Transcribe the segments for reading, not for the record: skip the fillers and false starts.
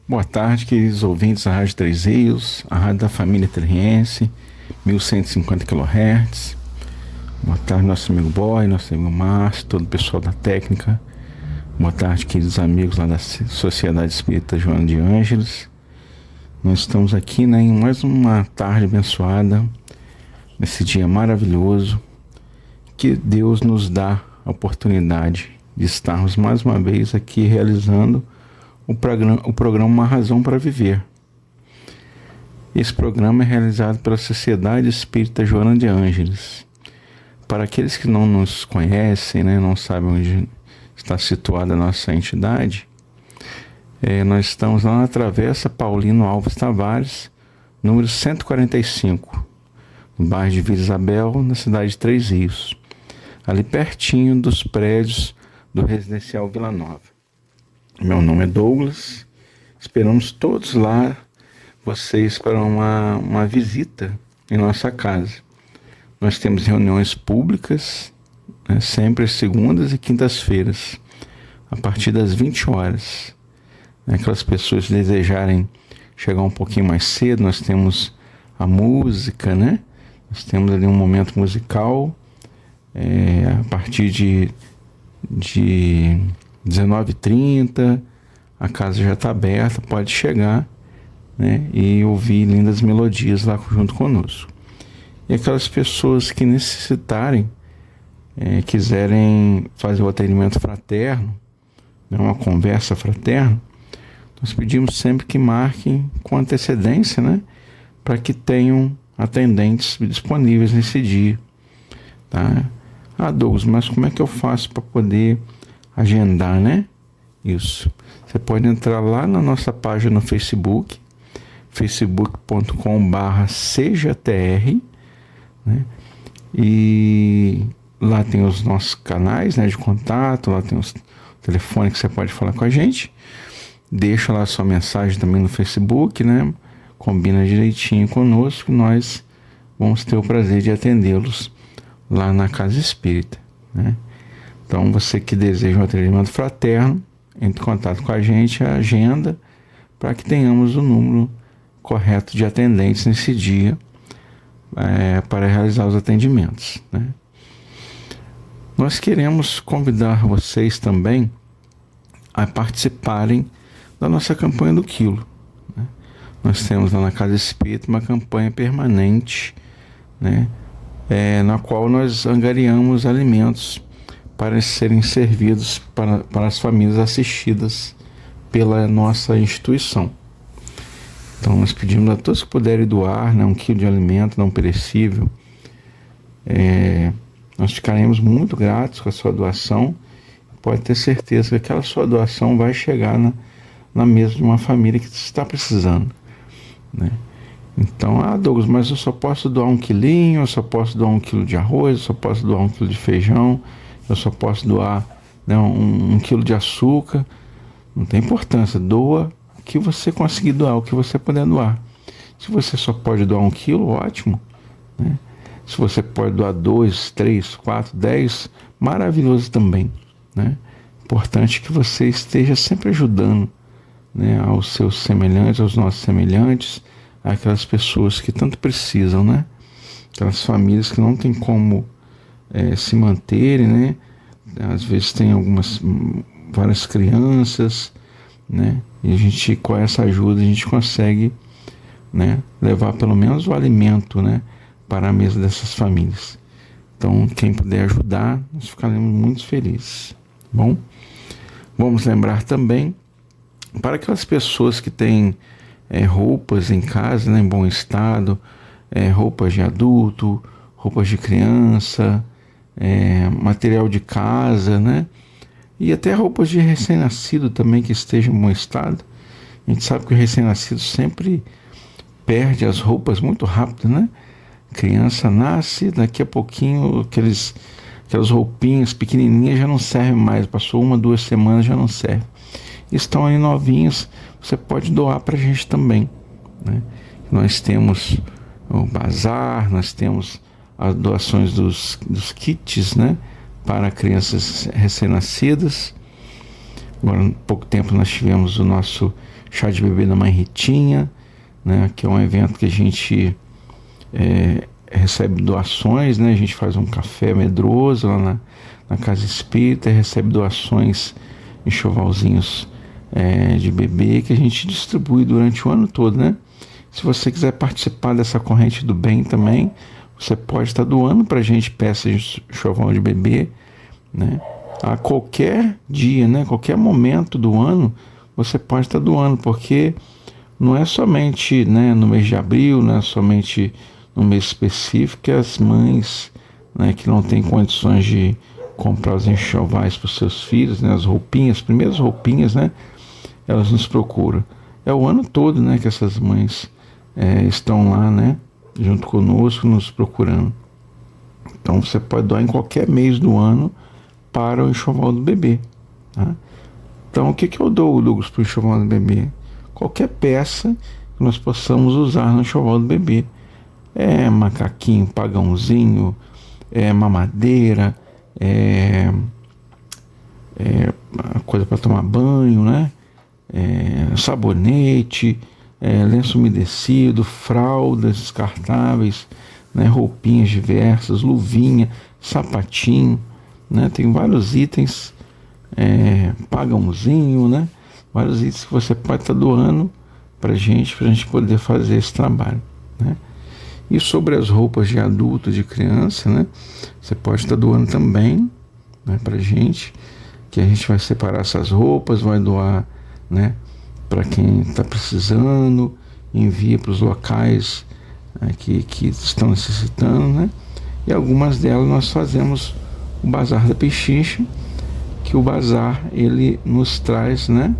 Boa tarde, queridos ouvintes da Rádio Três Rios, a rádio da família Triense, 1150 kHz. Boa tarde, nosso amigo Boy, nosso amigo Márcio, todo o pessoal da técnica. Boa tarde, queridos amigos lá da Sociedade Espírita Joana de Ângeles. Nós estamos aqui, em mais uma tarde abençoada, nesse dia maravilhoso, que Deus nos dá a oportunidade de estarmos mais uma vez aqui realizando o programa Uma Razão para Viver. Esse programa é realizado pela Sociedade Espírita Joana de Ângeles. Para aqueles que não nos conhecem, não sabem onde está situada a nossa entidade, nós estamos lá na Travessa Paulino Alves Tavares, número 145, no bairro de Vila Isabel, na cidade de Três Rios, ali pertinho dos prédios do Residencial Vila Nova. Meu nome é Douglas, esperamos todos lá vocês para uma visita em nossa casa. Nós temos reuniões públicas, sempre às segundas e quintas-feiras, a partir das 20 horas. Aquelas pessoas que desejarem chegar um pouquinho mais cedo, nós temos a música, Nós temos ali um momento musical, a partir de 19h30, a casa já está aberta, pode chegar, e ouvir lindas melodias lá junto conosco. E aquelas pessoas que necessitarem, quiserem fazer o atendimento fraterno, uma conversa fraterna, nós pedimos sempre que marquem com antecedência, para que tenham atendentes disponíveis nesse dia, tá? Douglas, mas como é que eu faço para poder agendar, Isso. Você pode entrar lá na nossa página no Facebook, facebook.com/sejatr, e lá tem os nossos canais, de contato, lá tem os telefones que você pode falar com a gente. Deixa lá sua mensagem também no Facebook, Combina direitinho conosco, nós vamos ter o prazer de atendê-los lá na Casa Espírita, Então, você que deseja um atendimento fraterno, entre em contato com a gente, a agenda, para que tenhamos o número correto de atendentes nesse dia, para realizar os atendimentos, Nós queremos convidar vocês também a participarem da nossa campanha do quilo, Nós temos lá na Casa Espírita uma campanha permanente, na qual nós angariamos alimentos para serem servidos para as famílias assistidas pela nossa instituição. Então nós pedimos a todos que puderem doar 1 quilo de alimento não perecível. Nós ficaremos muito gratos com a sua doação. Pode ter certeza que aquela sua doação vai chegar na mesa de uma família que está precisando, Então, Douglas, mas eu só posso doar 1 quilinho, eu só posso doar 1 quilo de arroz, eu só posso doar 1 quilo de feijão, eu só posso doar 1 quilo de açúcar. Não tem importância, doa o que você conseguir doar, o que você puder doar. Se você só pode doar 1 quilo, ótimo, Se você pode doar 2, 3, 4, 10, maravilhoso também, Importante que você esteja sempre ajudando, aos seus semelhantes, aos nossos semelhantes, aquelas pessoas que tanto precisam, Aquelas famílias que não tem como se manterem, Às vezes tem várias crianças, E a gente, com essa ajuda, a gente consegue, levar pelo menos o alimento, para a mesa dessas famílias. Então, quem puder ajudar, nós ficaremos muito felizes. Bom, vamos lembrar também para aquelas pessoas que têm roupas em casa, em bom estado, roupas de adulto, roupas de criança, material de casa, e até roupas de recém-nascido também que estejam em bom estado. A gente sabe que o recém-nascido sempre perde as roupas muito rápido, Criança nasce, daqui a pouquinho aquelas roupinhas pequenininhas já não servem mais, passou 1, 2 semanas, já não serve. Estão aí novinhas, você pode doar para a gente também, Nós temos o bazar, nós temos as doações dos kits, para crianças recém-nascidas. Agora, há pouco tempo nós tivemos o nosso chá de bebê da Mãe Ritinha, né, que é um evento que a gente recebe doações, né, a gente faz um café medroso lá na Casa Espírita, recebe doações, enxovalzinhos de bebê que a gente distribui durante o ano todo, né? Se você quiser participar dessa corrente do bem também, você pode estar doando para a gente peças de enxoval de bebê, né? A qualquer dia, né? Qualquer momento do ano, você pode estar doando, porque não é somente, né, no mês de abril, não é somente no mês específico que as mães, né, que não têm condições de comprar os enxovais para os seus filhos, né, as roupinhas, as primeiras roupinhas, né, elas nos procuram. É o ano todo, né, que essas mães estão lá, né, junto conosco, nos procurando. Então você pode doar em qualquer mês do ano para o enxoval do bebê, tá? Então o que eu dou, Douglas, para o enxoval do bebê? Qualquer peça que nós possamos usar no enxoval do bebê. Macaquinho, pagãozinho, mamadeira, coisa para tomar banho, né? Sabonete, lenço umedecido, fraldas descartáveis, né? Roupinhas diversas, luvinha, sapatinho, né? Tem vários itens, pagãozinho, né? Vários itens que você pode estar doando para a gente poder fazer esse trabalho, né? E sobre as roupas de adulto, de criança, né? Você pode estar doando também, né, para a gente, que a gente vai separar essas roupas, vai doar, né, para quem está precisando, envia para os locais que estão necessitando, né? E algumas delas nós fazemos o Bazar da Pechincha, que o bazar ele nos traz, né,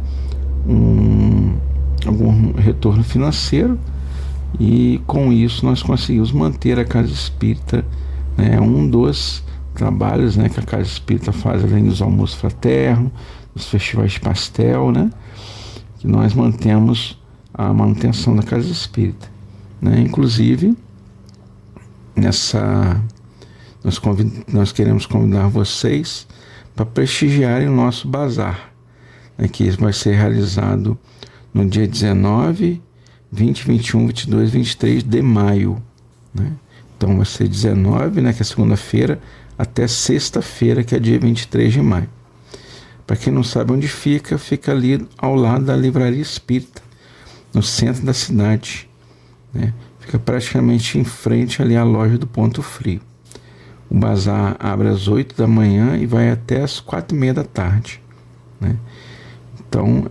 algum retorno financeiro, e com isso nós conseguimos manter a Casa Espírita, né, um dos trabalhos, né, que a Casa Espírita faz, além dos almoços fraternos, dos festivais de pastel, né, que nós mantemos a manutenção da Casa Espírita, né? Inclusive nós queremos convidar vocês para prestigiarem o nosso bazar, né, que vai ser realizado no dia 19, 20, 21, 22, 23 de maio, né? Então vai ser 19, né, que é segunda-feira, até sexta-feira, que é dia 23 de maio. Para quem não sabe onde fica, fica ali ao lado da Livraria Espírita, no centro da cidade, né? Fica praticamente em frente ali à loja do Ponto Frio. O bazar abre às 8 da manhã e vai até às 4:30 da tarde, né? Então,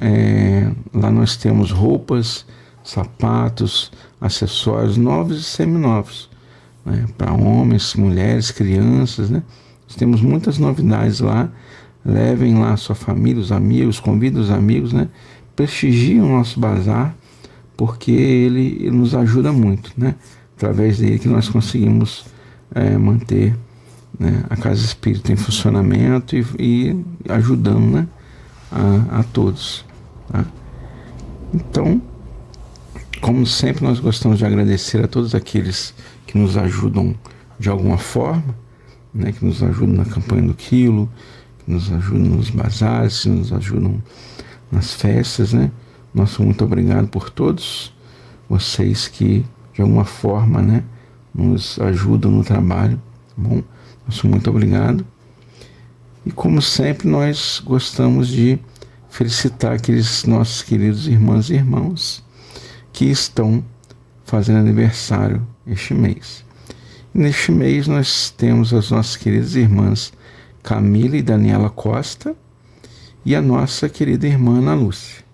lá nós temos roupas, sapatos, acessórios novos e seminovos, né, para homens, mulheres, crianças, né? Nós temos muitas novidades lá. Levem lá a sua família, os amigos, convidem os amigos, né? Prestigiem o nosso bazar, porque ele nos ajuda muito, né? Através dele que nós conseguimos manter, né, a Casa Espírita em funcionamento e ajudando, né, a todos, tá? Então, como sempre, nós gostamos de agradecer a todos aqueles que nos ajudam de alguma forma, né, que nos ajudam na campanha do quilo, que nos ajudam nos bazares, que nos ajudam nas festas, né? Nosso muito obrigado por todos vocês que de alguma forma, né, nos ajudam no trabalho, tá bom? Nosso muito obrigado. E como sempre, nós gostamos de felicitar aqueles nossos queridos irmãs e irmãos que estão fazendo aniversário este mês. E neste mês nós temos as nossas queridas irmãs Camila e Daniela Costa e a nossa querida irmã Ana Lúcia,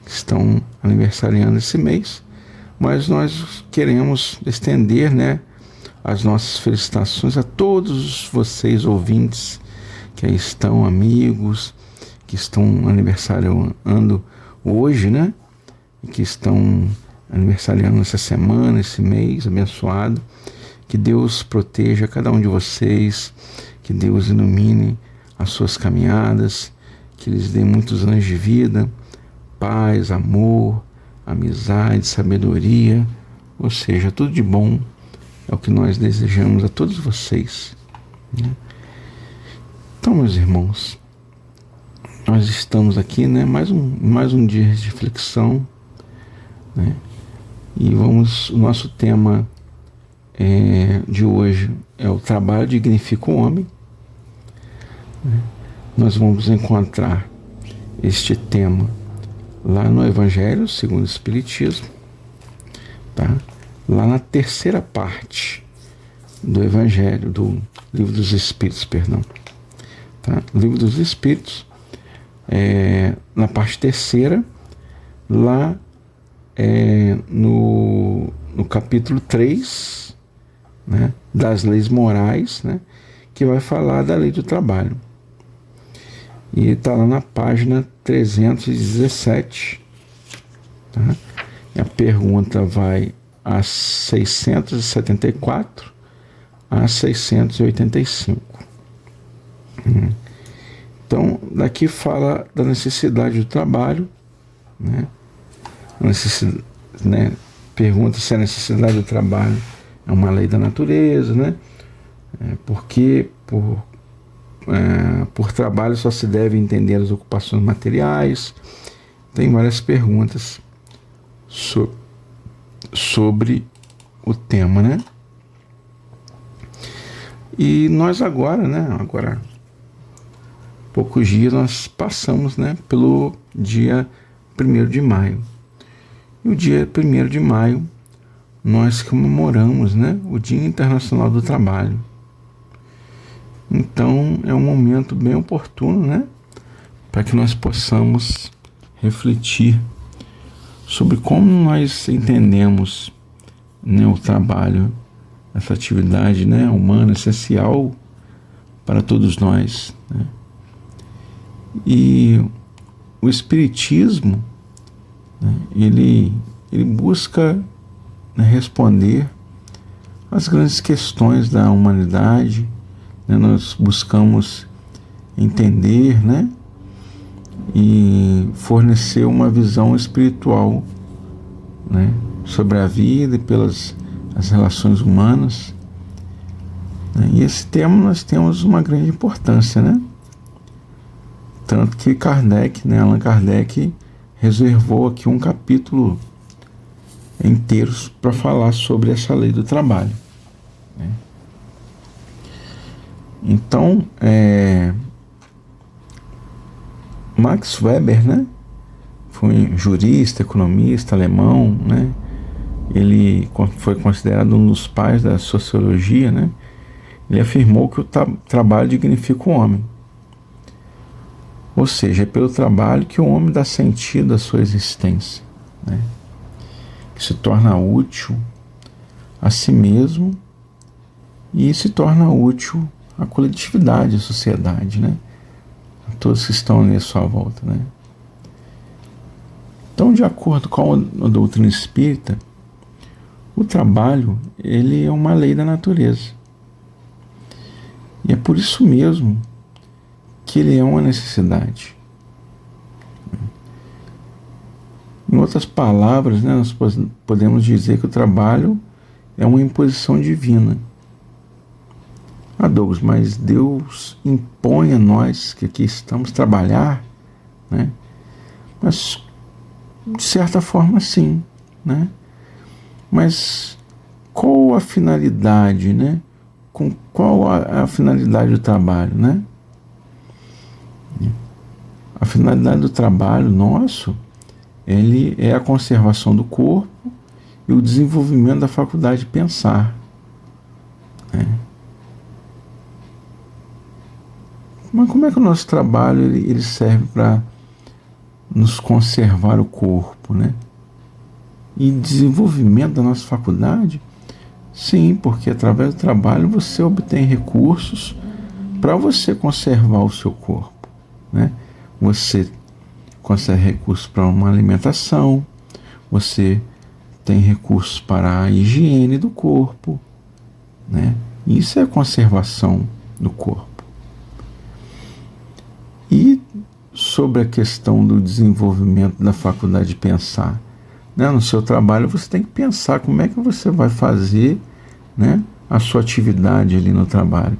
que estão aniversariando esse mês, mas nós queremos estender, né, as nossas felicitações a todos vocês ouvintes que aí estão, amigos que estão aniversariando hoje, né, e que estão aniversariando essa semana, esse mês abençoado. Que Deus proteja cada um de vocês, que Deus ilumine as suas caminhadas, que lhes dê muitos anos de vida, paz, amor, amizade, sabedoria, ou seja, tudo de bom é o que nós desejamos a todos vocês, né? Então, meus irmãos, nós estamos aqui, né? Mais um dia de reflexão, né? E o nosso tema de hoje é o trabalho dignifica o homem, né? Nós vamos encontrar este tema lá no Evangelho segundo o Espiritismo, tá? Lá na terceira parte do Evangelho, do Livro dos Espíritos, perdão. Tá? Livro dos Espíritos, na parte terceira, lá no capítulo 3, né, das leis morais, né, que vai falar da lei do trabalho. E está lá na página 317. Tá? E a pergunta vai a 674 a 685. Então, daqui fala da necessidade do trabalho, né? Pergunta se a necessidade do trabalho é uma lei da natureza, né? Porque por trabalho só se deve entender as ocupações materiais. Tem várias perguntas sobre o tema, né? E nós agora, poucos dias nós passamos, né, pelo dia 1º de maio. E o dia 1º de maio nós comemoramos, né, o Dia Internacional do Trabalho. Então é um momento bem oportuno, né, para que nós possamos refletir sobre como nós entendemos, né, o trabalho, essa atividade, né, humana essencial para todos nós, né? E o Espiritismo, né, ele busca, né, responder às grandes questões da humanidade, né? Nós buscamos entender, né, e fornecer uma visão espiritual, né, sobre a vida e pelas as relações humanas, né? E esse tema nós temos uma grande importância, né? Tanto que Kardec, né, Allan Kardec, reservou aqui um capítulo inteiro para falar sobre essa lei do trabalho, né? Então, Max Weber, né, foi um jurista, economista alemão, né? Ele foi considerado um dos pais da sociologia, né? Ele afirmou que o trabalho dignifica o homem. Ou seja, é pelo trabalho que o homem dá sentido à sua existência, né? Que se torna útil a si mesmo e se torna útil à coletividade, à sociedade, né? A todos que estão ali à sua volta, né? Então, de acordo com a doutrina espírita, o trabalho, ele é uma lei da natureza. E é por isso mesmo que ele é uma necessidade. Em outras palavras, né, nós podemos dizer que o trabalho é uma imposição divina. Douglas, mas Deus impõe a nós que aqui estamos trabalhar, né? Mas, de certa forma, sim, né? Mas qual a finalidade, né? Qual a finalidade do trabalho, né? A finalidade do trabalho nosso, ele é a conservação do corpo e o desenvolvimento da faculdade de pensar, né? Mas como é que o nosso trabalho ele serve para nos conservar o corpo, né? E desenvolvimento da nossa faculdade? Sim, porque através do trabalho você obtém recursos para você conservar o seu corpo, né? Você consegue recursos para uma alimentação, você tem recursos para a higiene do corpo, né? Isso é a conservação do corpo. E sobre a questão do desenvolvimento da faculdade de pensar, né? No seu trabalho você tem que pensar como é que você vai fazer, né, a sua atividade ali no trabalho.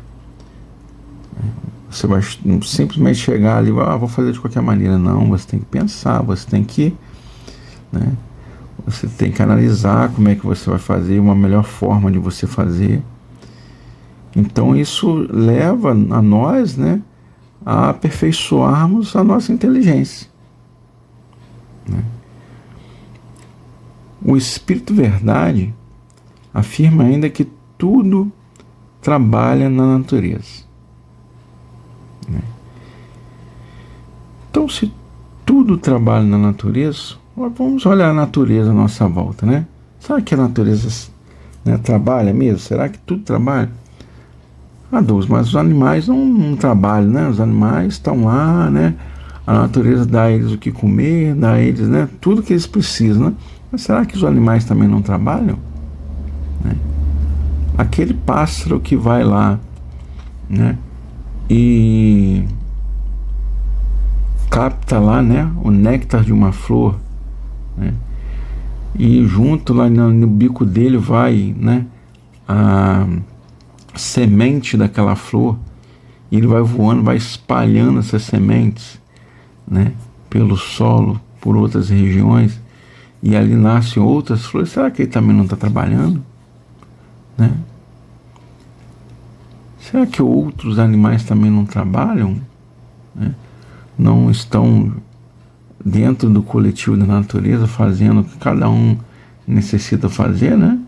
Você vai simplesmente chegar ali, vou fazer de qualquer maneira. Não, você tem que pensar, você tem que, né, você tem que analisar como é que você vai fazer, uma melhor forma de você fazer. Então isso leva a nós, né, a aperfeiçoarmos a nossa inteligência, né? O Espírito Verdade afirma ainda que tudo trabalha na natureza, né? Então, se tudo trabalha na natureza, vamos olhar a natureza à nossa volta, né? Será que a natureza, né, trabalha mesmo? Será que tudo trabalha? Douglas, mas os animais não trabalham, né? Os animais estão lá, né? A natureza dá a eles o que comer, dá a eles, né, tudo que eles precisam, né? Mas será que os animais também não trabalham, né? Aquele pássaro que vai lá, né, e capta lá, né, o néctar de uma flor, né, e junto lá no bico dele vai, né, a semente daquela flor, e ele vai voando, vai espalhando essas sementes, né, pelo solo, por outras regiões, e ali nascem outras flores. Será que ele também não está trabalhando, né? Será que outros animais também não trabalham, né? Não estão dentro do coletivo da natureza fazendo o que cada um necessita fazer, né?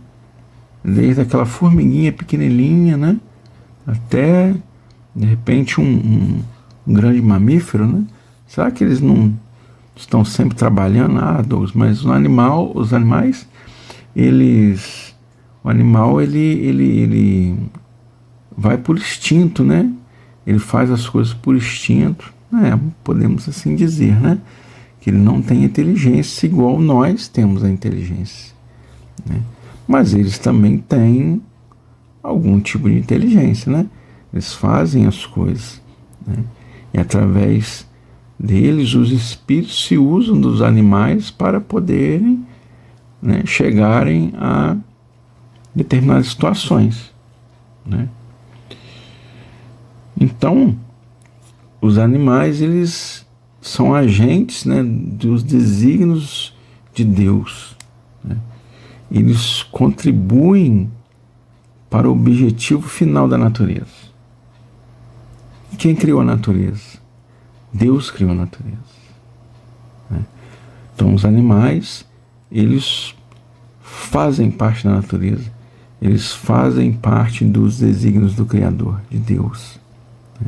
Desde aquela formiguinha pequenininha, né, até de repente um grande mamífero, né? Será que eles não estão sempre trabalhando? Douglas, mas os animais, o animal ele vai por instinto, né? Ele faz as coisas por instinto, né? Podemos assim dizer, né? Que ele não tem inteligência igual nós temos a inteligência, né? Mas eles também têm algum tipo de inteligência, né? Eles fazem as coisas, né? E através deles os espíritos se usam dos animais para poderem, né, chegarem a determinadas situações, né? Então, os animais, eles são agentes, né, dos desígnios de Deus, né? Eles contribuem para o objetivo final da natureza. Quem criou a natureza? Deus criou a natureza, né? Então os animais, eles fazem parte da natureza, eles fazem parte dos desígnios do Criador, de Deus, né?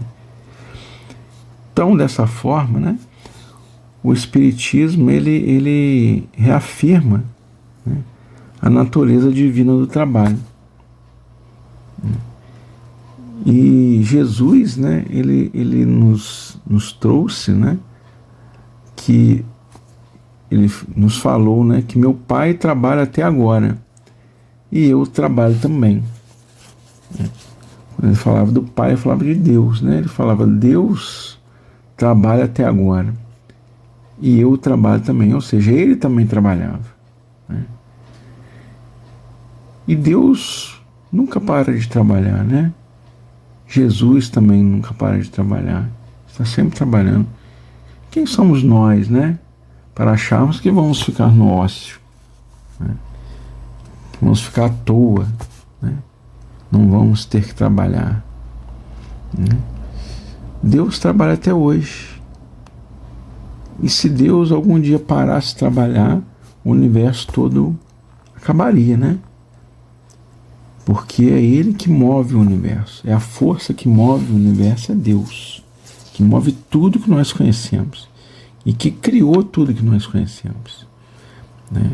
Então, dessa forma, né, o Espiritismo ele reafirma, né, a natureza divina do trabalho. E Jesus, né, ele nos trouxe, né, que ele nos falou, né, que meu Pai trabalha até agora e eu trabalho também, né? Quando ele falava do Pai, ele falava de Deus, né? Ele falava Deus trabalha até agora e eu trabalho também, ou seja, ele também trabalhava, né? E Deus nunca para de trabalhar, né? Jesus também nunca para de trabalhar, está sempre trabalhando. Quem somos nós, né, para acharmos que vamos ficar no ócio, né? Vamos ficar à toa, né? Não vamos ter que trabalhar, né? Deus trabalha até hoje. E se Deus algum dia parasse de trabalhar, o universo todo acabaria, né? Porque é Ele que move o universo. É a força que move o universo, é Deus, que move tudo que nós conhecemos e que criou tudo que nós conhecemos, né?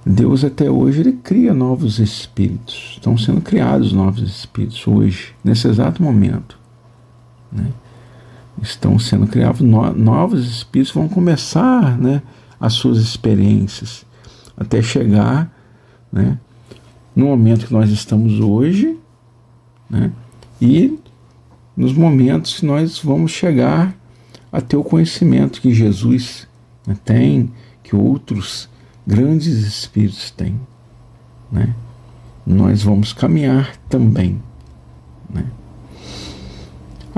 Deus até hoje ele cria novos espíritos. Estão sendo criados novos espíritos hoje, nesse exato momento, né? Estão sendo criados novos espíritos, vão começar, né, as suas experiências até chegar, né, no momento que nós estamos hoje, né, e nos momentos que nós vamos chegar a ter o conhecimento que Jesus, né, tem, que outros grandes espíritos têm, né? Nós vamos caminhar também, né?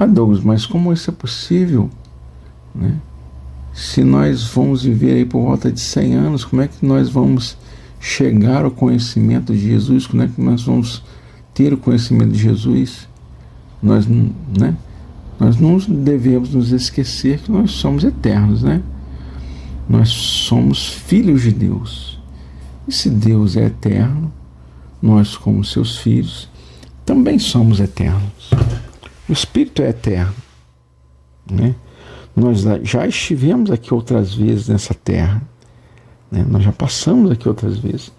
Douglas, mas como isso é possível, né? Se nós vamos viver aí por volta de 100 anos, como é que nós vamos chegar ao conhecimento de Jesus? Como é que nós vamos ter o conhecimento de Jesus? Nós, né? Nós não devemos nos esquecer que nós somos eternos, né? Nós somos filhos de Deus. E se Deus é eterno, nós, como seus filhos, também somos eternos. O Espírito é eterno, né? Nós já estivemos aqui outras vezes nessa terra, né? Nós já passamos aqui outras vezes.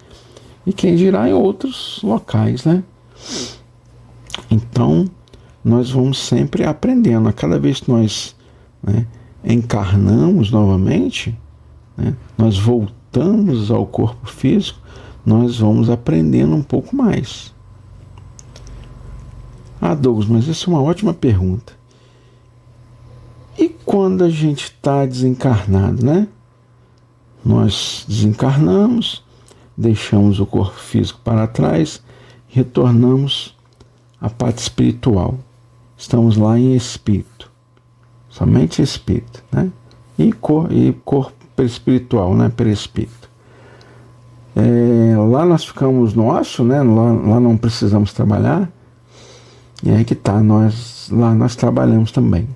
E quem dirá em outros locais, né? Então, nós vamos sempre aprendendo. A cada vez que nós, né, encarnamos novamente, né, nós voltamos ao corpo físico, nós vamos aprendendo um pouco mais. Douglas, mas isso é uma ótima pergunta. E quando a gente está desencarnado, né? Nós desencarnamos, deixamos o corpo físico para trás, retornamos à parte espiritual. Estamos lá em espírito, somente espírito, né? E corpo espiritual, né? Perispírito. Lá nós ficamos no ócio, né? Lá não precisamos trabalhar. E aí que tá, lá nós trabalhamos também,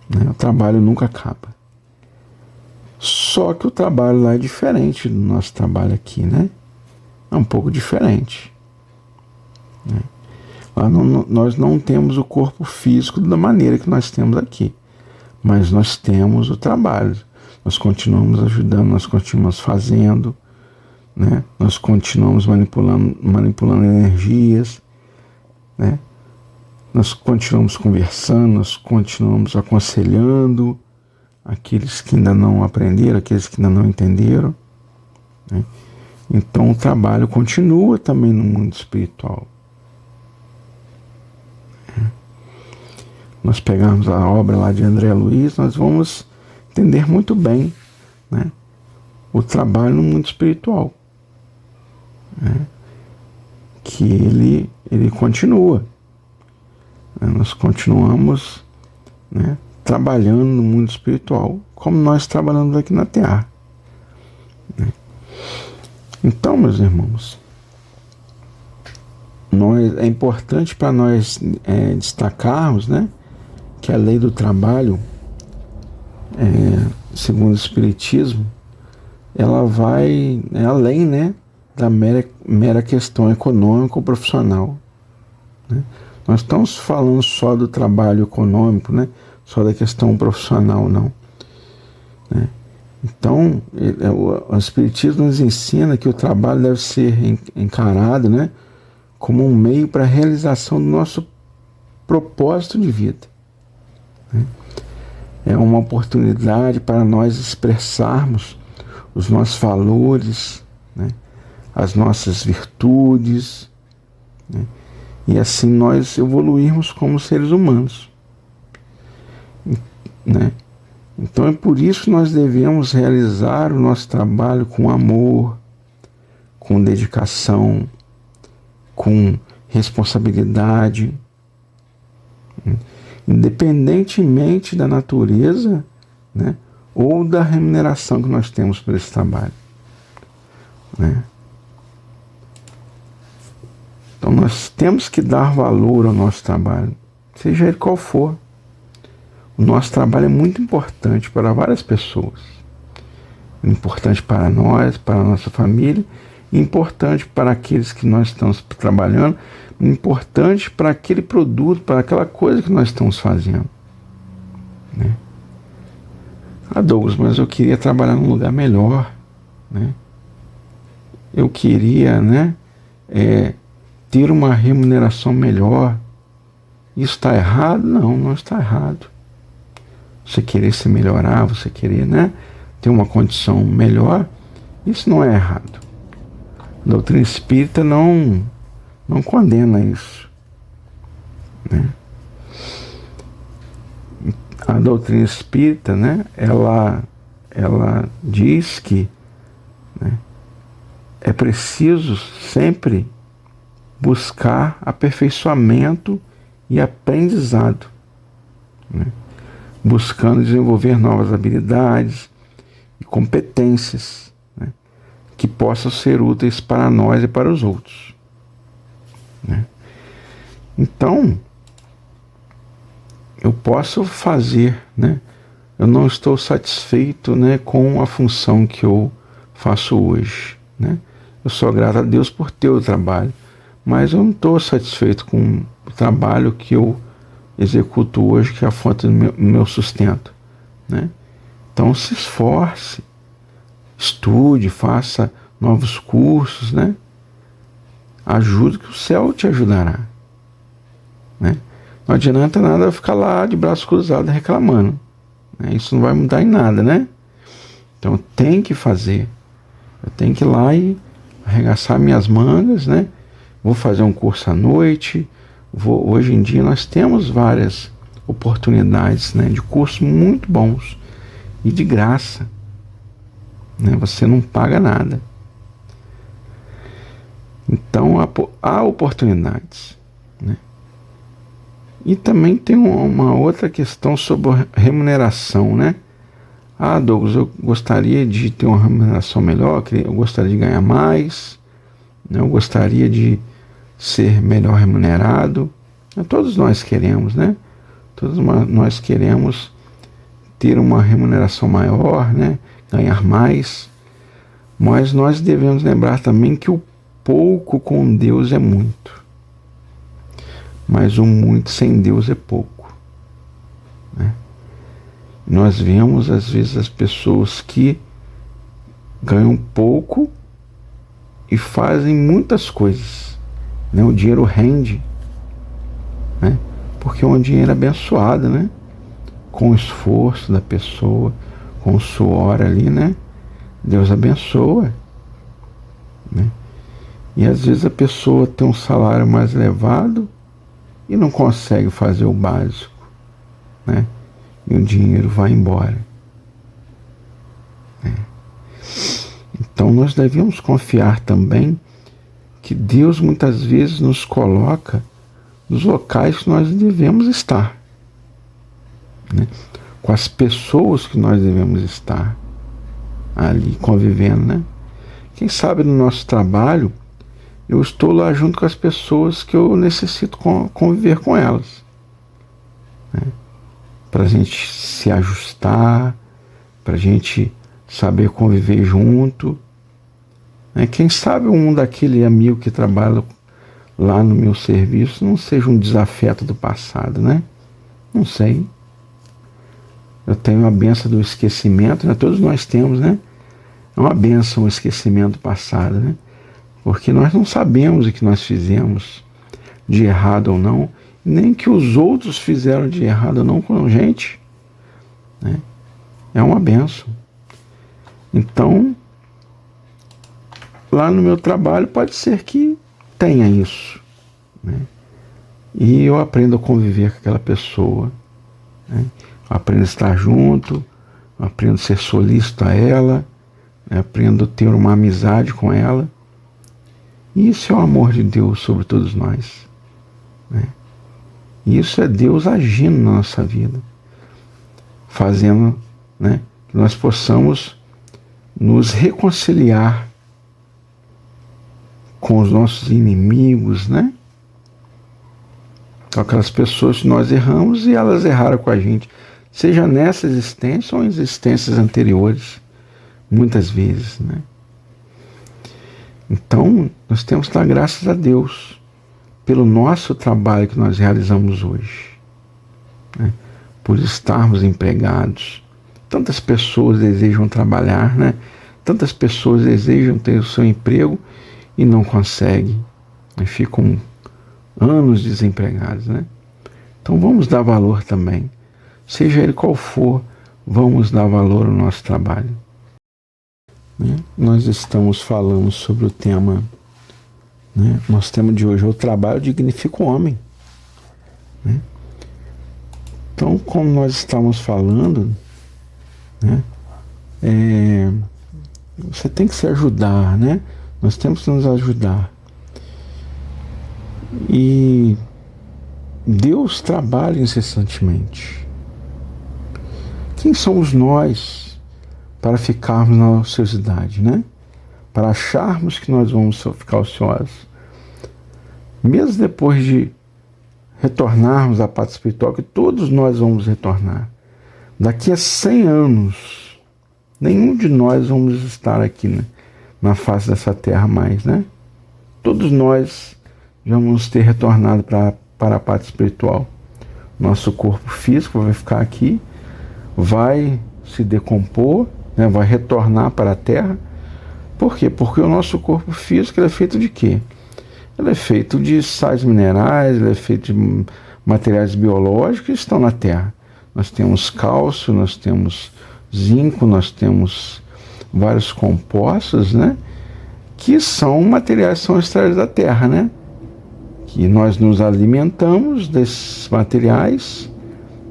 né? O trabalho nunca acaba. Só que o trabalho lá é diferente do nosso trabalho aqui, né? É um pouco diferente, né? Lá nós não temos o corpo físico da maneira que nós temos aqui, mas nós temos o trabalho. Nós continuamos ajudando, nós continuamos fazendo, né? Nós continuamos manipulando energias, né? Nós continuamos conversando, nós continuamos aconselhando aqueles que ainda não aprenderam, aqueles que ainda não entenderam, né? Então o trabalho continua também no mundo espiritual. Nós pegarmos a obra lá de André Luiz, nós vamos entender muito bem, né, o trabalho no mundo espiritual, né, que ele continua. Nós continuamos, né, trabalhando no mundo espiritual, como nós trabalhamos aqui na Terra, né? Então, meus irmãos, é importante para nós destacarmos, né, que a lei do trabalho, segundo o Espiritismo, ela vai além, né, da mera questão econômica ou profissional, né? Nós estamos falando só do trabalho econômico, né? Só da questão profissional, não, né? Então, o Espiritismo nos ensina que o trabalho deve ser encarado, né, como um meio para a realização do nosso propósito de vida, né? É uma oportunidade para nós expressarmos os nossos valores, né, as nossas virtudes, né, e assim nós evoluirmos como seres humanos, né? Então é por isso que nós devemos realizar o nosso trabalho com amor, com dedicação, com responsabilidade, independentemente da natureza, né, ou da remuneração que nós temos por esse trabalho, né? Então nós temos que dar valor ao nosso trabalho, seja ele qual for. O nosso trabalho é muito importante para várias pessoas. Importante para nós, para a nossa família, importante para aqueles que nós estamos trabalhando, importante para aquele produto, para aquela coisa que nós estamos fazendo, né? Douglas, mas eu queria trabalhar num lugar melhor, né? Eu queria, né, ter uma remuneração melhor. Isso está errado? Não, não está errado. Você querer se melhorar, você querer, né, ter uma condição melhor, isso não é errado. A doutrina espírita não condena isso, né? A doutrina espírita, né, ela diz que, né, é preciso sempre buscar aperfeiçoamento e aprendizado, né? Buscando desenvolver novas habilidades e competências, né? Que possam ser úteis para nós e para os outros, né? Então, eu posso fazer, né? Eu não estou satisfeito, né, com a função que eu faço hoje, né? Eu sou grato a Deus por ter o trabalho, mas eu não estou satisfeito com o trabalho que eu executo hoje, que é a fonte do meu sustento, né? Então se esforce, estude, faça novos cursos, né? Ajude, que o céu te ajudará, né? Não adianta nada ficar lá de braços cruzados reclamando, né? Isso não vai mudar em nada, né? Então tem que fazer. Eu tenho que ir lá e arregaçar minhas mangas, né? Vou fazer um curso à noite. Hoje em dia nós temos várias oportunidades, né, de cursos muito bons e de graça, né? Você não paga nada. Então há oportunidades, né? E também tem uma outra questão sobre a remuneração, né? Ah, Douglas, eu gostaria de ter uma remuneração melhor, eu gostaria de ganhar mais, né? Eu gostaria de ser melhor remunerado. Todos nós queremos, né? Todos nós queremos ter uma remuneração maior, né? Ganhar mais. Mas nós devemos lembrar também que o pouco com Deus é muito, mas o muito sem Deus é pouco, né? Nós vemos às vezes as pessoas que ganham pouco e fazem muitas coisas, né? O dinheiro rende, né? Porque é um dinheiro abençoado, né? Com o esforço da pessoa, com o suor ali, né? Deus abençoa, né? E às vezes a pessoa tem um salário mais elevado e não consegue fazer o básico, né? E o dinheiro vai embora, né? Então nós devemos confiar também que Deus muitas vezes nos coloca nos locais que nós devemos estar, né? Com as pessoas que nós devemos estar ali convivendo, né? Quem sabe no nosso trabalho eu estou lá junto com as pessoas que eu necessito conviver com elas, né? Para a gente se ajustar, para a gente saber conviver junto, né? Quem sabe um daquele amigo que trabalha lá no meu serviço não seja um desafeto do passado, né? Não sei. Eu tenho a benção do esquecimento, né? Todos nós temos, né? É uma benção o esquecimento do passado, né? Porque nós não sabemos o que nós fizemos de errado ou não, nem que os outros fizeram de errado ou não com a gente, né? É uma benção. Então, lá no meu trabalho pode ser que tenha isso, né? E eu aprendo a conviver com aquela pessoa, né? Eu aprendo a estar junto, eu aprendo a ser solícito a ela, né? Aprendo a ter uma amizade com ela. E isso é o amor de Deus sobre todos nós, né? E isso é Deus agindo na nossa vida, fazendo, né, que nós possamos nos reconciliar com os nossos inimigos, né? Com aquelas pessoas que nós erramos e elas erraram com a gente, seja nessa existência ou em existências anteriores, muitas vezes, né? Então, nós temos que dar graças a Deus pelo nosso trabalho que nós realizamos hoje, né? Por estarmos empregados. Tantas pessoas desejam trabalhar, né? Tantas pessoas desejam ter o seu emprego e não conseguem, né? Ficam anos desempregados, né? Então vamos dar valor também. Seja ele qual for, vamos dar valor ao nosso trabalho, né? Nós estamos falando sobre o tema, né? Nosso tema de hoje é o trabalho dignifica o homem, né? Então, como nós estamos falando, né? Você tem que se ajudar, né? Nós temos que nos ajudar. E Deus trabalha incessantemente, Quem somos nós para ficarmos na ociosidade, né? Para acharmos que nós vamos ficar ociosos. Mesmo depois de retornarmos à pátria espiritual, que todos nós vamos retornar. Daqui a 100 anos, nenhum de nós vamos estar aqui, né, na face dessa terra mais, né? Todos nós já vamos ter retornado para a pátria espiritual. Nosso corpo físico vai ficar aqui, vai se decompor, né, vai retornar para a terra. Por quê? Porque o nosso corpo físico ele é feito de quê? Ele é feito de sais minerais, ele é feito de materiais biológicos que estão na terra. Nós temos cálcio, nós temos zinco, nós temos vários compostos, né? Que são materiais, são extraídos da terra, né? Que nós nos alimentamos desses materiais,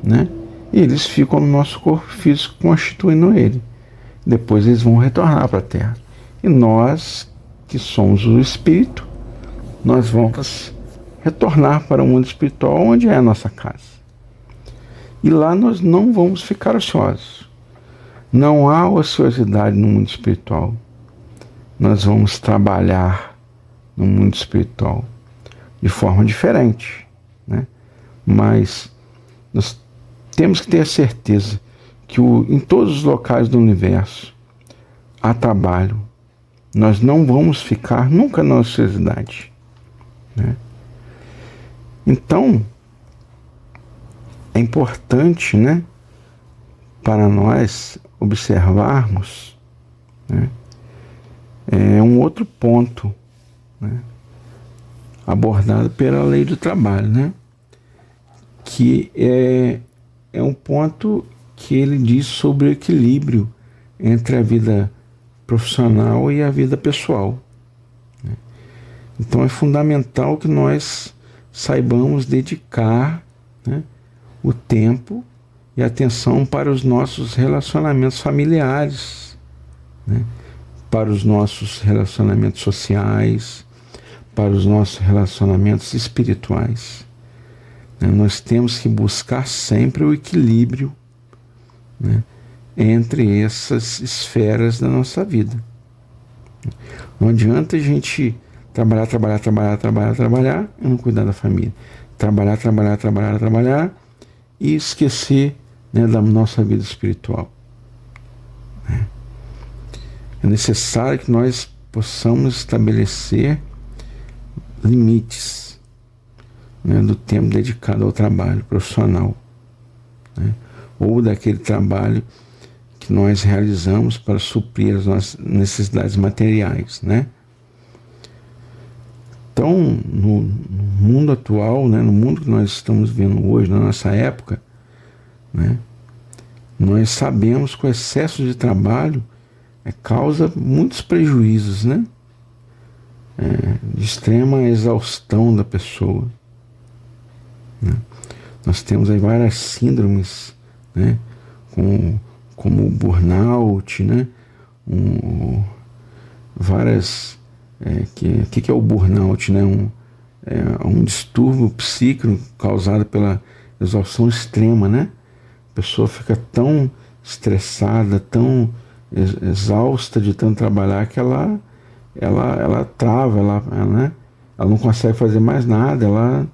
né? E eles ficam no nosso corpo físico, constituindo ele. Depois eles vão retornar para a terra. E nós, que somos o espírito, nós vamos retornar para o mundo espiritual, onde é a nossa casa. E lá nós não vamos ficar ociosos. Não há ociosidade no mundo espiritual. Nós vamos trabalhar no mundo espiritual de forma diferente, né? Mas nós temos que ter a certeza que em todos os locais do universo há trabalho. Nós não vamos ficar nunca na ociosidade, né? Então, é importante, né, para nós observarmos, né, um outro ponto, né, abordado pela lei do trabalho, né, que é um ponto que ele diz sobre o equilíbrio entre a vida profissional e a vida pessoal, né? Então é fundamental que nós saibamos dedicar, né, o tempo e atenção para os nossos relacionamentos familiares, né, para os nossos relacionamentos sociais, para os nossos relacionamentos espirituais. Nós temos que buscar sempre o equilíbrio, né, entre essas esferas da nossa vida. Não adianta a gente trabalhar e não cuidar da família. Trabalhar e esquecer, né, da nossa vida espiritual. É necessário que nós possamos estabelecer limites, né, do tempo dedicado ao trabalho profissional, né, ou daquele trabalho que nós realizamos para suprir as nossas necessidades materiais, né? Então, no mundo atual, né, no mundo que nós estamos vivendo hoje, na nossa época, né, nós sabemos que o excesso de trabalho causa muitos prejuízos, né? De extrema exaustão da pessoa, né? Nós temos aí várias síndromes, né, como o burnout, né? Várias... que é o burnout, né? Um distúrbio psíquico causado pela exaustão extrema, né? A pessoa fica tão estressada, tão exausta de tanto trabalhar que ela trava, né? Ela não consegue fazer mais nada, ela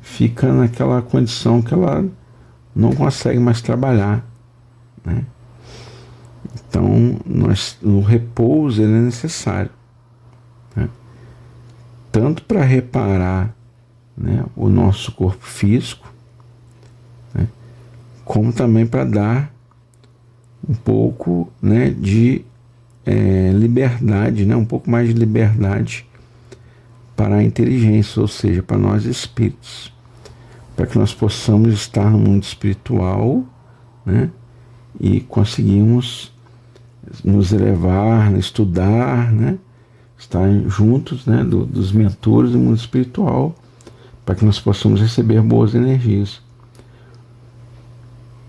fica naquela condição que ela não consegue mais trabalhar, né? Então, o repouso ele é necessário, né? Tanto para reparar, né, o nosso corpo físico, né, como também para dar um pouco, né, de liberdade, né, um pouco mais de liberdade para a inteligência, ou seja, para nós espíritos, para que nós possamos estar no mundo espiritual, né, e conseguimos nos elevar, estudar, né, estar juntos, né, dos mentores do mundo espiritual, para que nós possamos receber boas energias.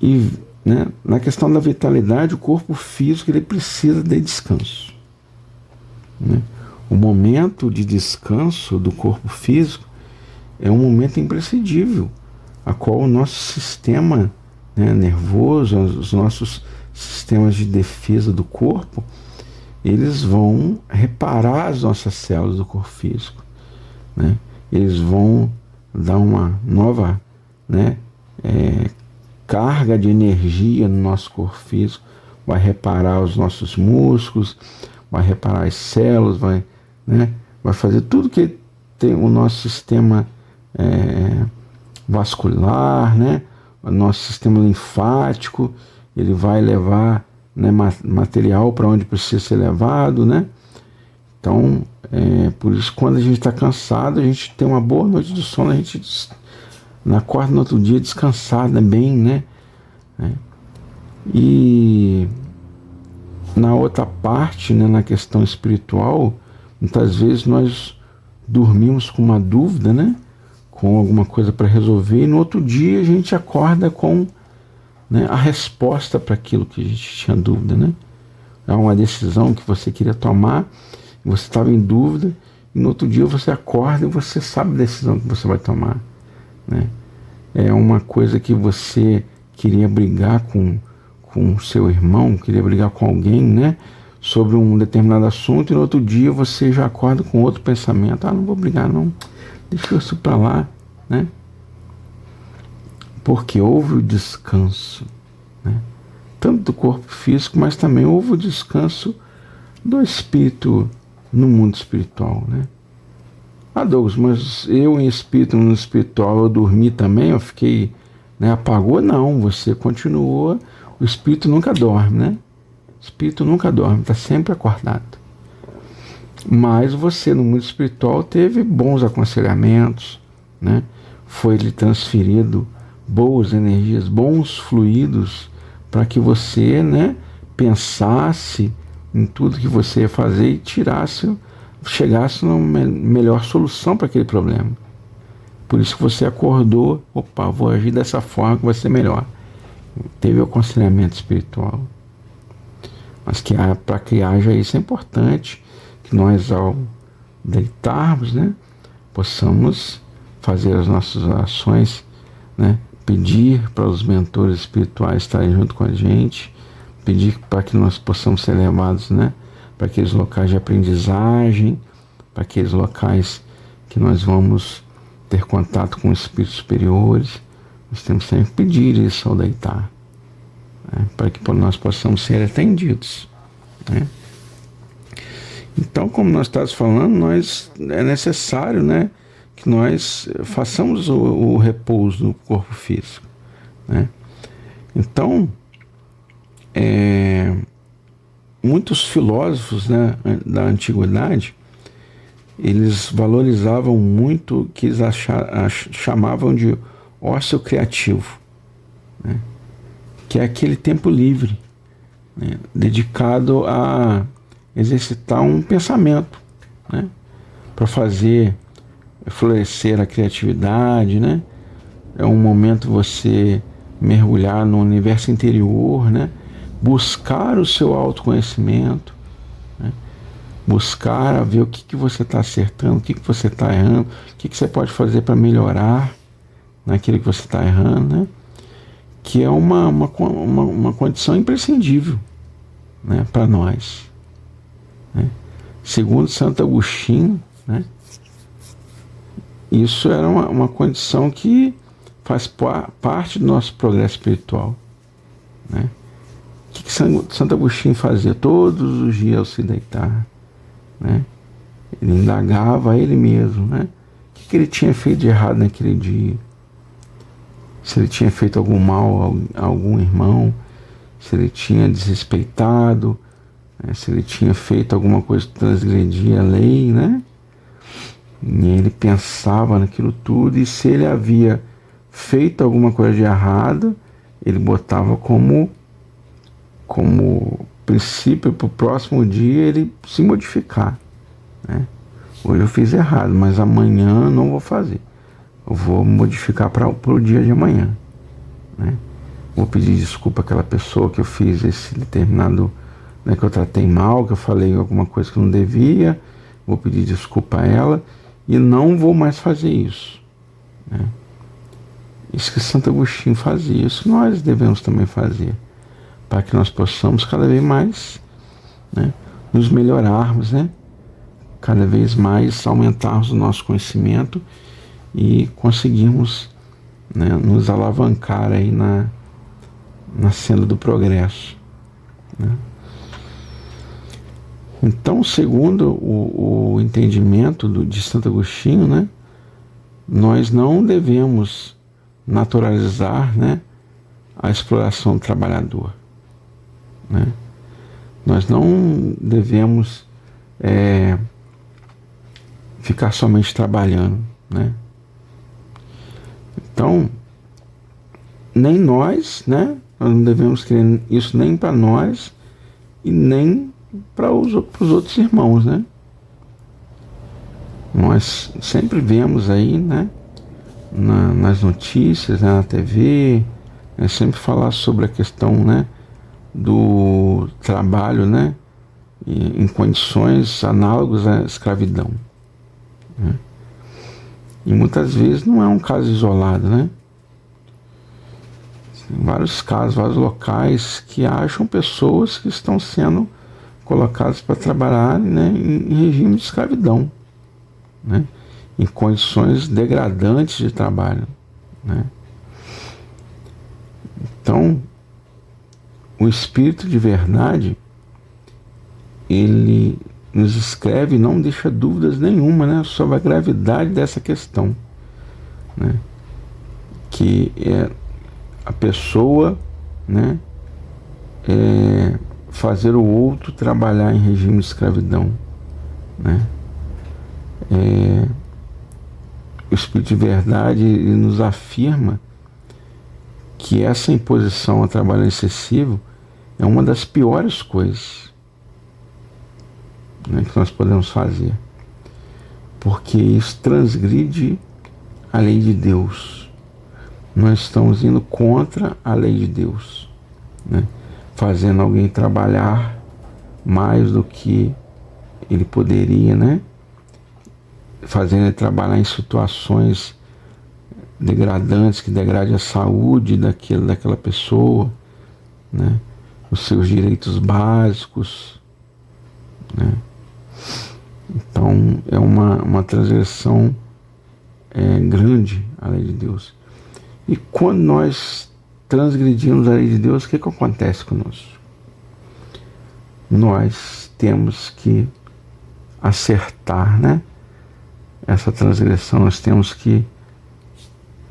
E, né, na questão da vitalidade, o corpo físico ele precisa de descanso, né? O momento de descanso do corpo físico é um momento imprescindível, a qual o nosso sistema né, nervoso, os nossos sistemas de defesa do corpo, eles vão reparar as nossas células do corpo físico, né? Eles vão dar uma nova, né, carga de energia no nosso corpo físico, vai reparar os nossos músculos, vai reparar as células, né, vai fazer tudo que tem o nosso sistema vascular, né, o nosso sistema linfático, ele vai levar, né, material para onde precisa ser levado, né? Então, por isso, quando a gente está cansado, a gente tem uma boa noite de sono, a gente acorda no outro dia descansado, né, bem, né? E na outra parte, né, na questão espiritual, muitas vezes nós dormimos com uma dúvida, né, com alguma coisa para resolver, e no outro dia a gente acorda com, né, a resposta para aquilo que a gente tinha dúvida, né? É uma decisão que você queria tomar, você estava em dúvida, e no outro dia você acorda e você sabe a decisão que você vai tomar, né? É uma coisa que você queria brigar com seu irmão, queria brigar com alguém, né, sobre um determinado assunto, e no outro dia você já acorda com outro pensamento. Não vou brigar não, deixa isso para lá, né? Porque houve o descanso, né, tanto do corpo físico, mas também houve o descanso do espírito no mundo espiritual, né? Douglas, mas eu em espírito, no mundo espiritual, eu dormi também, eu fiquei, né, apagou? Não, você continuou. O espírito nunca dorme, né? O espírito nunca dorme, está sempre acordado. Mas você no mundo espiritual teve bons aconselhamentos, né? Foi-lhe transferido boas energias, bons fluidos, para que você, né, pensasse em tudo que você ia fazer e chegasse numa melhor solução para aquele problema. Por isso que você acordou, vou agir dessa forma que vai ser melhor. Teve o aconselhamento espiritual. Mas para que haja isso é importante que nós, ao deitarmos, né, possamos fazer as nossas orações, né, pedir para os mentores espirituais estarem junto com a gente, pedir para que nós possamos ser levados, né, para aqueles locais de aprendizagem, para aqueles locais que nós vamos ter contato com espíritos superiores. Nós temos sempre que pedir isso ao deitar, né, para que nós possamos ser atendidos, né? Então, como nós estamos falando, é necessário, né, que nós façamos o repouso no corpo físico, né? Então, muitos filósofos, né, da antiguidade, eles valorizavam muito o que eles chamavam de ócio criativo, né, que é aquele tempo livre, né, dedicado a exercitar um pensamento, né, para fazer florescer a criatividade, né? É um momento você mergulhar no universo interior, né? Buscar o seu autoconhecimento, né? Buscar ver o que você está acertando, o que você está errando, o que você pode fazer para melhorar naquilo que você está errando, né? Que é uma condição imprescindível, né, para nós, né? Segundo Santo Agostinho, né, isso era uma condição que faz parte do nosso progresso espiritual, né? O que Santo Agostinho fazia todos os dias ao se deitar, né? Ele indagava a ele mesmo, né? O que ele tinha feito de errado naquele dia, se ele tinha feito algum mal a algum irmão, se ele tinha desrespeitado, né? Se ele tinha feito alguma coisa que transgredia a lei, né? E ele pensava naquilo tudo, e se ele havia feito alguma coisa de errado, ele botava como princípio para o próximo dia ele se modificar, né? Hoje eu fiz errado, mas amanhã não vou fazer. Eu vou modificar para o dia de amanhã, né? Vou pedir desculpa àquela pessoa que eu fiz esse determinado, né, que eu tratei mal, que eu falei alguma coisa que não devia. Vou pedir desculpa a ela e não vou mais fazer isso, né? Isso que Santo Agostinho fazia, isso nós devemos também fazer, para que nós possamos cada vez mais, né, nos melhorarmos, né, cada vez mais aumentarmos o nosso conhecimento e conseguirmos, né, nos alavancar aí na senda do progresso, né. Então, segundo o entendimento de Santo Agostinho, né, nós não devemos naturalizar, né, a exploração do trabalhador, né. Nós não devemos ficar somente trabalhando, né. Então, nem nós, né, nós não devemos querer isso nem para nós e nem para os outros irmãos, né. Nós sempre vemos aí, né, nas notícias, né, na TV, né, sempre falar sobre a questão, né, do trabalho, né, em condições análogas à escravidão, né. E muitas vezes não é um caso isolado, né. Tem vários casos, vários locais que acham pessoas que estão sendo colocadas para trabalhar, né, em regime de escravidão, né, em condições degradantes de trabalho, né. Então, o Espírito de verdade, ele nos escreve e não deixa dúvidas nenhuma, né, sobre a gravidade dessa questão, né, que é a pessoa, né, fazer o outro trabalhar em regime de escravidão, né. O Espírito de verdade, ele nos afirma que essa imposição ao trabalho excessivo é uma das piores coisas, né, que nós podemos fazer, porque isso transgride a lei de Deus. Nós estamos indo contra a lei de Deus, né, fazendo alguém trabalhar mais do que ele poderia, né, fazendo ele trabalhar em situações degradantes, que degradem a saúde daquela pessoa, né, os seus direitos básicos, né. Então é uma transgressão grande à lei de Deus. E quando nós transgredimos a lei de Deus, o que acontece conosco? Nós temos que acertar, né, essa transgressão, nós temos que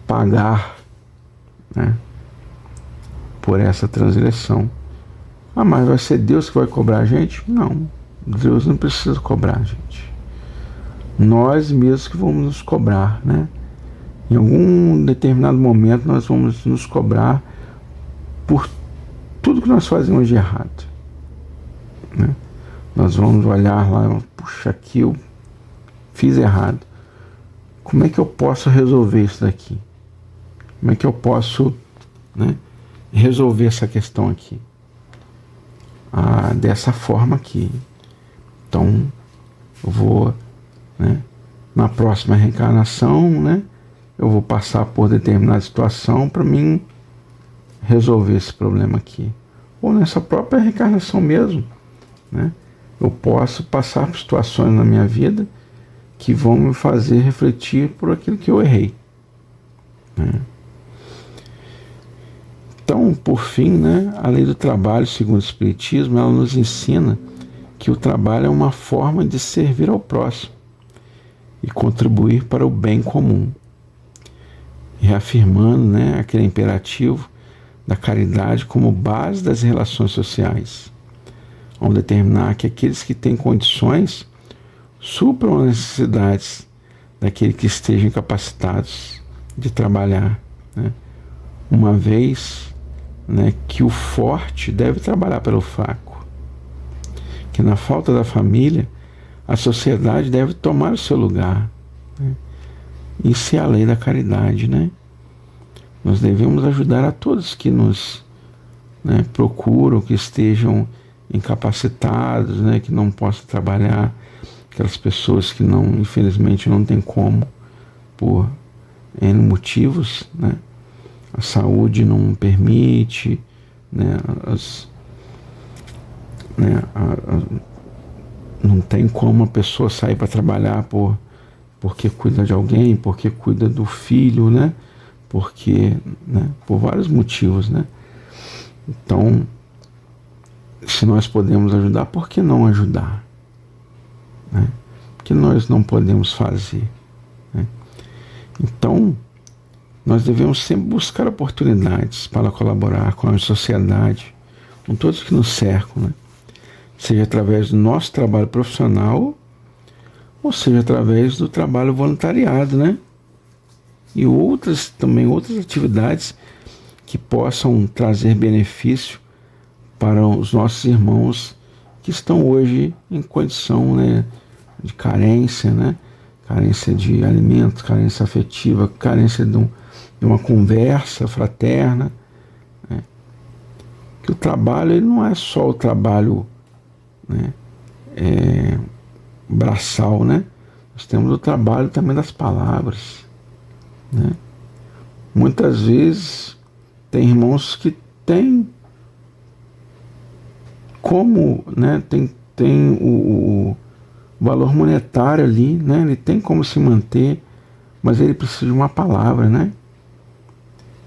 pagar, né, por essa transgressão. Ah, mas vai ser Deus que vai cobrar a gente? Não, Deus não precisa cobrar a gente. Nós mesmos que vamos nos cobrar, né? Em algum determinado momento nós vamos nos cobrar por tudo que nós fazemos de errado, né? Nós vamos olhar lá, puxa, aqui eu fiz errado. Como é que eu posso resolver isso daqui? Como é que eu posso, né, resolver essa questão aqui? Dessa forma aqui. Então, eu vou, né, na próxima reencarnação, né, eu vou passar por determinada situação para mim resolver esse problema aqui. Ou nessa própria reencarnação mesmo, né, eu posso passar por situações na minha vida que vão me fazer refletir por aquilo que eu errei, né. Então, por fim, né, a lei do trabalho, segundo o Espiritismo, ela nos ensina que o trabalho é uma forma de servir ao próximo e contribuir para o bem comum, reafirmando, né, aquele imperativo da caridade como base das relações sociais, ao determinar que aqueles que têm condições supram as necessidades daqueles que estejam incapacitados de trabalhar, né, uma vez, né, que o forte deve trabalhar pelo fraco, que na falta da família a sociedade deve tomar o seu lugar, né? Isso é a lei da caridade, né? Nós devemos ajudar a todos que nos, né, procuram, que estejam incapacitados, né, que não possam trabalhar, aquelas pessoas que não, infelizmente, não têm como por N motivos, né? a saúde não permite, né? Não tem como a pessoa sair para trabalhar porque cuida de alguém, porque cuida do filho, né? Porque, né? Por vários motivos, né? Então, se nós podemos ajudar, por que não ajudar? Né? O que nós não podemos fazer? Né? Então, nós devemos sempre buscar oportunidades para colaborar com a sociedade, com todos que nos cercam, né? Seja através do nosso trabalho profissional, ou seja através do trabalho voluntariado, né? E outras atividades que possam trazer benefício para os nossos irmãos que estão hoje em condição, né, de carência, né? Carência de alimentos, carência afetiva, carência de uma conversa fraterna, né? Que o trabalho ele não é só o trabalho, né, braçal, né? Nós temos o trabalho também das palavras, né? Muitas vezes tem irmãos que têm como, né, tem o valor monetário ali, né? Ele tem como se manter, mas ele precisa de uma palavra, né?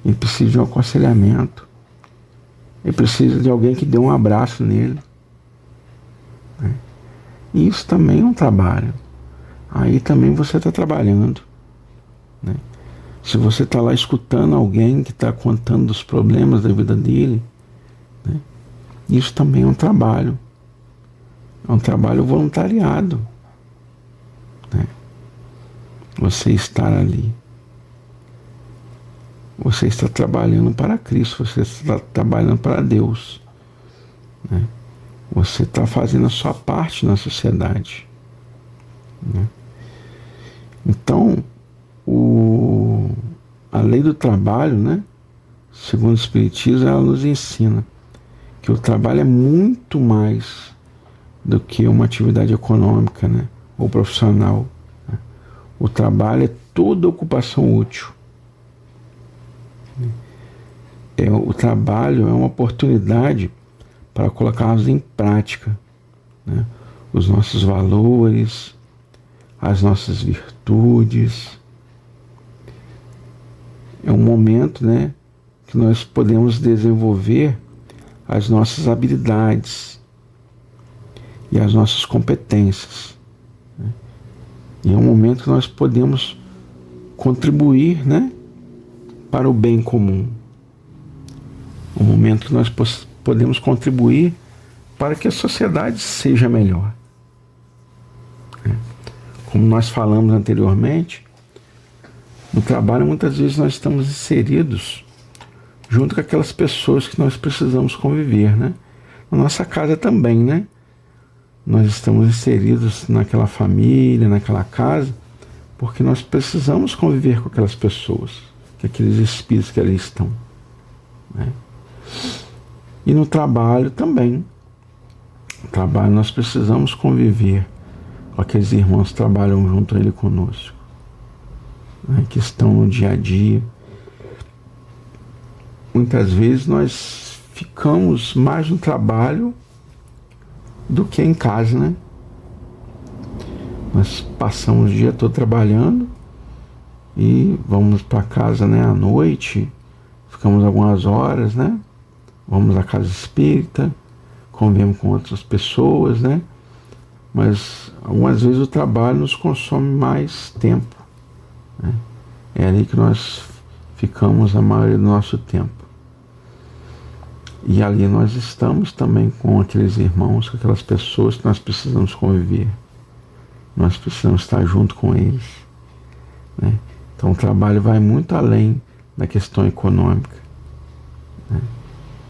Ele precisa de um aconselhamento. Ele precisa de alguém que dê um abraço nele, né? E isso também é um trabalho. Aí também você está trabalhando, né? Se você está lá escutando alguém que está contando dos problemas da vida dele, né? Isso também é um trabalho. É um trabalho voluntariado, né? Você estar ali. Você está trabalhando para Cristo, você está trabalhando para Deus, né? Você está fazendo a sua parte na sociedade, né? Então, a lei do trabalho, né, segundo o Espiritismo, ela nos ensina que o trabalho é muito mais do que uma atividade econômica, né, ou profissional, né? O trabalho é toda ocupação útil. O trabalho é uma oportunidade para colocarmos em prática, né, os nossos valores, as nossas virtudes. É um momento, né, que nós podemos desenvolver as nossas habilidades e as nossas competências, né? E é um momento que nós podemos contribuir, né, para o bem comum. Um momento que nós podemos contribuir para que a sociedade seja melhor, né? Como nós falamos anteriormente, no trabalho muitas vezes nós estamos inseridos junto com aquelas pessoas que nós precisamos conviver, né? Na nossa casa também, né? Nós estamos inseridos naquela família, naquela casa, porque nós precisamos conviver com aquelas pessoas, com aqueles espíritos que ali estão, né? E no trabalho também. No trabalho nós precisamos conviver com aqueles irmãos que trabalham junto a ele conosco, né? Que estão no dia a dia. Muitas vezes nós ficamos mais no trabalho do que em casa, né? Nós passamos o dia todo trabalhando e vamos para casa, né, à noite, ficamos algumas horas, né? Vamos à casa espírita, convivemos com outras pessoas, né? Mas algumas vezes o trabalho nos consome mais tempo, né? É ali que nós ficamos a maioria do nosso tempo. E ali nós estamos também com aqueles irmãos, com aquelas pessoas que nós precisamos conviver. Nós precisamos estar junto com eles, né? Então o trabalho vai muito além da questão econômica, né?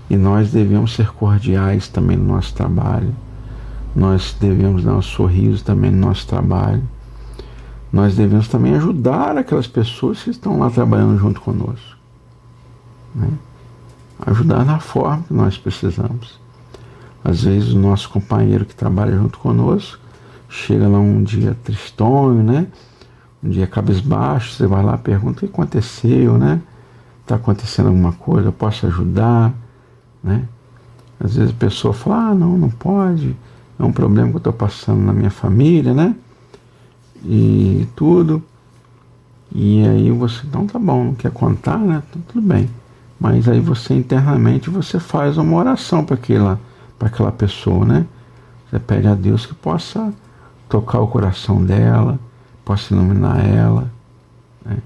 E nós devemos ser cordiais também no nosso trabalho. Nós devemos dar um sorriso também no nosso trabalho. Nós devemos também ajudar aquelas pessoas que estão lá trabalhando junto conosco, né? Ajudar na forma que nós precisamos. Às vezes o nosso companheiro que trabalha junto conosco chega lá um dia tristonho, né? Um dia cabisbaixo, você vai lá e pergunta o que aconteceu, né? está acontecendo alguma coisa, eu posso ajudar, né? Às vezes a pessoa fala, não pode, é um problema que eu estou passando na minha família, né? E tudo. E aí você, então tá bom, não quer contar, né? Então, tudo bem. Mas aí você internamente você faz uma oração para aquela pessoa, né? Você pede a Deus que possa tocar o coração dela, possa iluminar ela, né?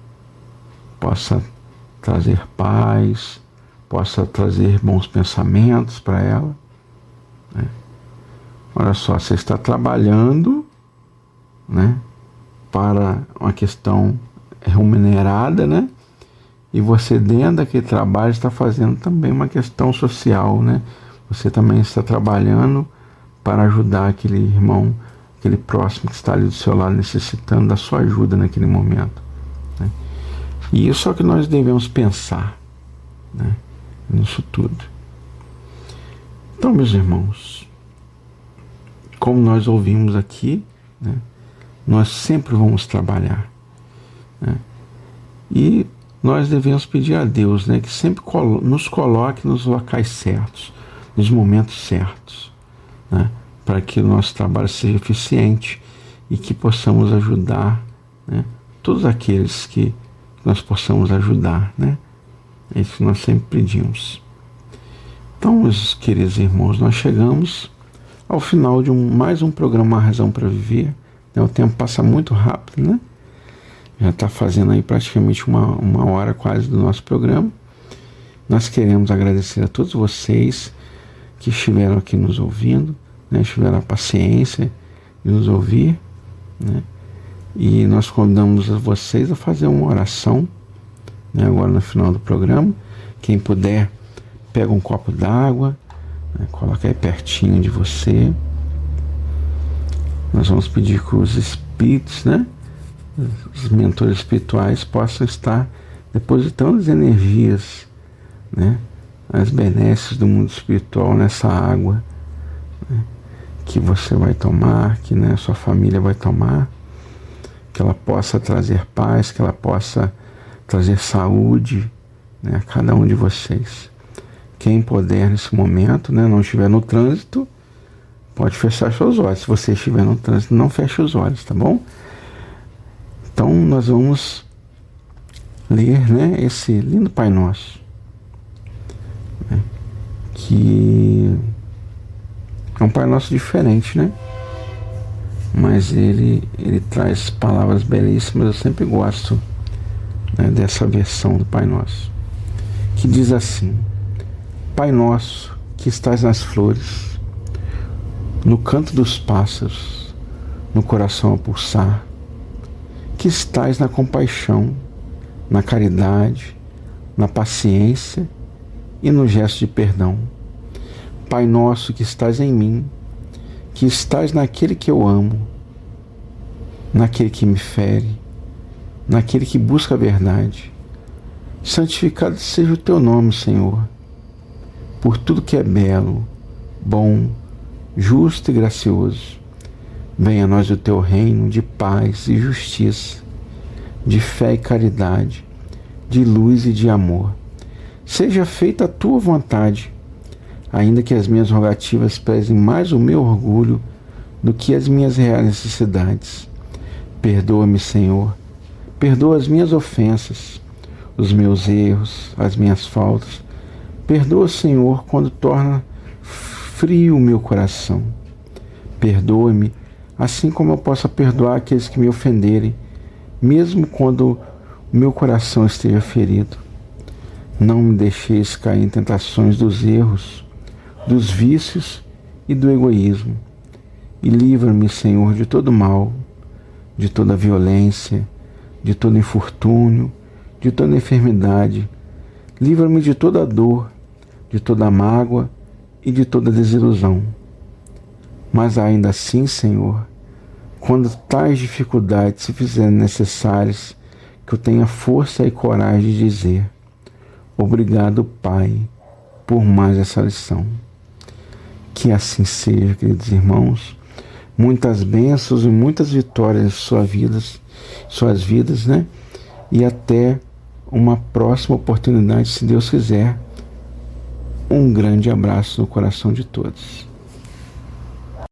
Possa trazer paz, possa trazer bons pensamentos para ela, né? Olha só, você está trabalhando, né, para uma questão remunerada, né? E você dentro daquele trabalho está fazendo também uma questão social, né? Você também está trabalhando para ajudar aquele irmão, aquele próximo que está ali do seu lado necessitando da sua ajuda naquele momento, né? E isso é o que nós devemos pensar, né, nisso tudo. Então, meus irmãos, como nós ouvimos aqui, né, nós sempre vamos trabalhar, né? E nós devemos pedir a Deus, né, que sempre nos coloque nos locais certos, nos momentos certos, né, para que o nosso trabalho seja eficiente e que possamos ajudar, né, todos aqueles que nós possamos ajudar, né? É isso que nós sempre pedimos. Então, meus queridos irmãos, nós chegamos ao final de mais um programa Uma Razão para Viver, né? O tempo passa muito rápido, né? Já está fazendo aí praticamente uma hora quase do nosso programa. Nós queremos agradecer a todos vocês que estiveram aqui nos ouvindo, né? Tiveram a paciência de nos ouvir, né? E nós convidamos a vocês a fazer uma oração, né, agora no final do programa. Quem puder, pega um copo d'água, né, coloca aí pertinho de você. Nós vamos pedir que os espíritos, né, os mentores espirituais possam estar depositando as energias, né, as benesses do mundo espiritual nessa água, né, que você vai tomar, que, né, sua família vai tomar, que ela possa trazer paz, que ela possa trazer saúde, né, a cada um de vocês. Quem puder nesse momento, né, não estiver no trânsito, pode fechar seus olhos. Se você estiver no trânsito, não feche os olhos, tá bom? Então nós vamos ler, né, esse lindo Pai Nosso, né, que é um Pai Nosso diferente, né? Mas ele traz palavras belíssimas. Eu sempre gosto, né, dessa versão do Pai Nosso, que diz assim: Pai nosso que estás nas flores, no canto dos pássaros, no coração a pulsar, que estás na compaixão, na caridade, na paciência e no gesto de perdão. Pai nosso que estás em mim, que estás naquele que eu amo, naquele que me fere, naquele que busca a verdade. Santificado seja o teu nome, Senhor, por tudo que é belo, bom, justo e gracioso. Venha a nós o teu reino de paz e justiça, de fé e caridade, de luz e de amor. Seja feita a tua vontade, ainda que as minhas rogativas pesem mais o meu orgulho do que as minhas reais necessidades. Perdoa-me, Senhor, perdoa as minhas ofensas, os meus erros, as minhas faltas. Perdoa, Senhor, quando torna frio o meu coração. Perdoa-me, assim como eu possa perdoar aqueles que me ofenderem, mesmo quando o meu coração esteja ferido. Não me deixeis cair em tentações dos erros, dos vícios e do egoísmo. E livra-me, Senhor, de todo mal, de toda violência, de todo infortúnio, de toda enfermidade. Livra-me de toda dor, de toda mágoa e de toda desilusão. Mas ainda assim, Senhor, quando tais dificuldades se fizerem necessárias, que eu tenha força e coragem de dizer: obrigado, Pai, por mais essa lição. Que assim seja, queridos irmãos. Muitas bênçãos e muitas vitórias em suas vidas, né? E até uma próxima oportunidade, se Deus quiser. Um grande abraço no coração de todos.